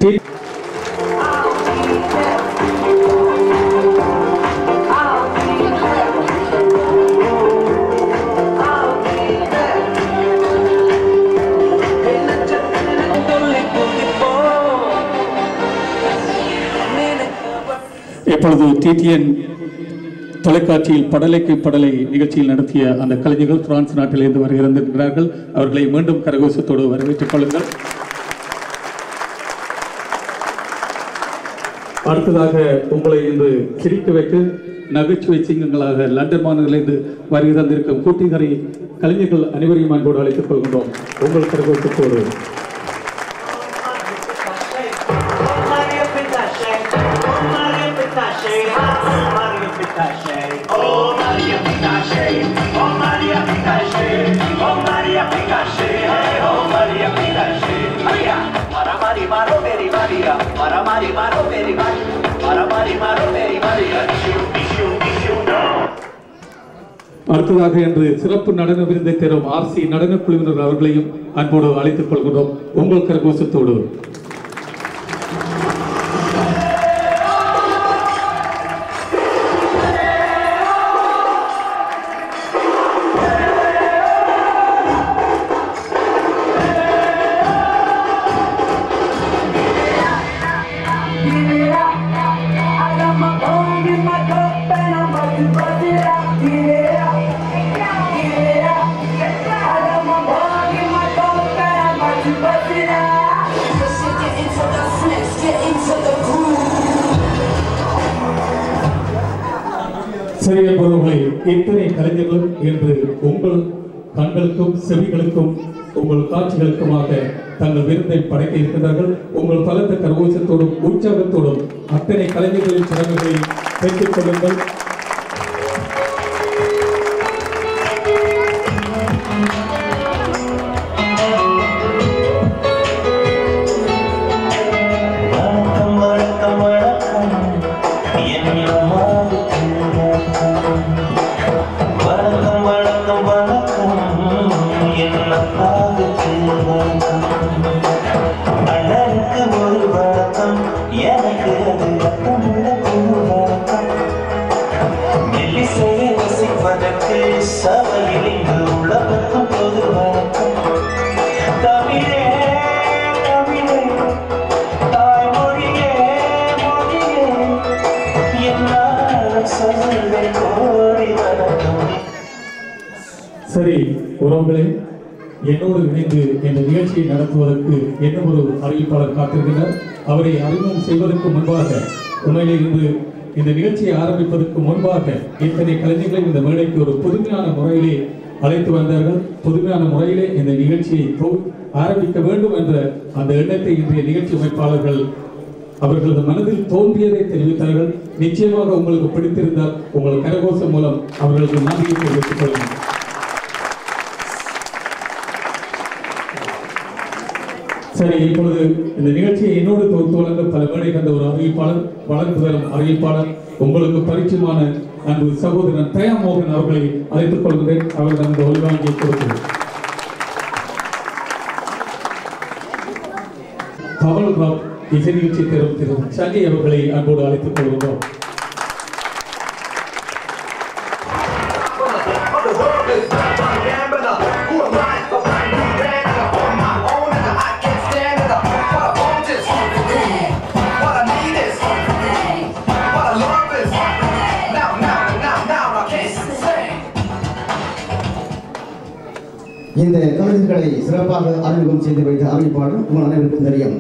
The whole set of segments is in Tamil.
இப்பொழுது டிடிஎன் தொலைக்காட்சியில் படலைக்கு படலை நிகழ்ச்சியில் நடத்திய அந்த கலைஞர்கள் பிரான்ஸ் நாட்டிலிருந்து வருகிறார்கள். அவர்களை மீண்டும் கரகோஷத்தோடு வரவேற்றுக் கொள்ளுங்கள். அடுத்ததாக உங்களை இன்று சிரிக்க வைக்க நகைச்சுவை சிங்கங்களாக லண்டன் மாநிலத்திலிருந்து வருகை தந்திருக்கும் கூட்டிகரை கலைஞர்கள் அனைவரையும் அன்போடு அழைத்துக் கொள்கின்றோம். உங்கள் கரகோஷத்தோடு அடுத்ததாக இன்று சிறப்பு நடன விருதை தரும் RC நடன குழுவினர் அவர்களையும் அன்போடு அழைத்துக் கொள்கிறோம். உங்கள் கரகோஷத்தோடு சிறிய பொருள்களை இத்தனை கலைஞர்களும் என்று உங்கள் கண்களுக்கும் செவிகளுக்கும் உங்கள் காட்சிகளுக்குமாக தங்கள் விருதை படைக்க இருக்கின்றார்கள். உங்கள் பலத்த கரகோஷத்தோடும் உற்சாகத்தோடும் அத்தனை கலைஞர்களின் திறமைகளை பெற்றுக் கொள்ளுங்கள். சரி உறவுகளே, என்னோடு இணைந்து இந்த நிகழ்ச்சியை நடத்துவதற்கு என்ன ஒரு அறிவிப்பாளர் காத்திருக்கிறார். அவரை அறிமுகம் செய்வதற்கு முன்பாக உண்மையிலே இன்று இந்த நிகழ்ச்சியை ஆரம்பிப்பதற்கு முன்பாக இத்தனை கலைஞர்களை இந்த மேடைக்கு ஒரு புதுமையான முறையிலே அழைத்து வந்தார்கள். புதுமையான முறையிலே இந்த நிகழ்ச்சியை ஆரம்பிக்க வேண்டும் என்ற அந்த எண்ணத்தை இன்றைய நிகழ்ச்சி அமைப்பாளர்கள் அவர்களது மனதில் தோன்றியதை தெரிவித்தார்கள். நிச்சயமாக உங்களுக்கு பிடித்திருந்தால் உங்கள் கரகோஷம் மூலம் அவர்களுக்கு நன்றியை தெரிவித்துக் கொள்ளுங்கள். சரி, இப்பொழுது இந்த நிகழ்ச்சியை என்னோடு தொகுத்து வழங்க பல மேடை கண்ட ஒரு அறிவிப்பாளர், வளர்ந்து வரும் அறிவிப்பாளர், உங்களுக்கு பரிச்சயமான அன்பு சகோதரன் தயா மோகன் அவர்களை அழைத்துக் கொள்கிறேன். அவர்கள் அந்த ஒளிவாங்கியை கொடுக்கிறேன். கமல் ராவ் இசை நிகழ்ச்சி தரும் திரு சங்கை அவர்களை அன்போடு அழைத்துக் கொள்கிறோம். இந்த கலைஞர்களை சிறப்பாக அறிமுகம் செய்து வைத்த அறிவிப்பாளர் உங்கள் அனைவருக்கும் தெரியும்.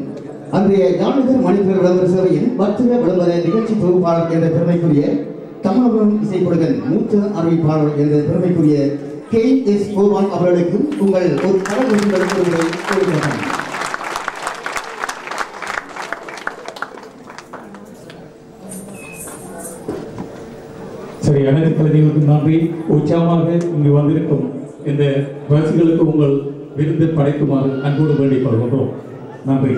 அன்றைய ஞானகர் மணிப்பூர் விளம்பர சேவையின் வர்த்தக விளம்பர நிகழ்ச்சி தொகுப்பாளர் என்ற பெருமைக்குரிய தமிழகம் இசைக்குழுவின் மூத்த அறிவிப்பாளர் என்ற பெருமைக்குரிய KS கோவான் அவர்களுக்கும் உங்கள் ஒரு கரகோஷங்களை கொடுக்கிறோம். சரி, அனைத்து கலைஞர்களுக்கும் நன்றி. உற்சாகமாக இங்கு வந்திருக்கும் இந்த ரசிகர்களுக்கு உங்கள் விருது படைக்குமாறு அன்போடு வேண்டிக் கொள்கின்றோம். நன்றி.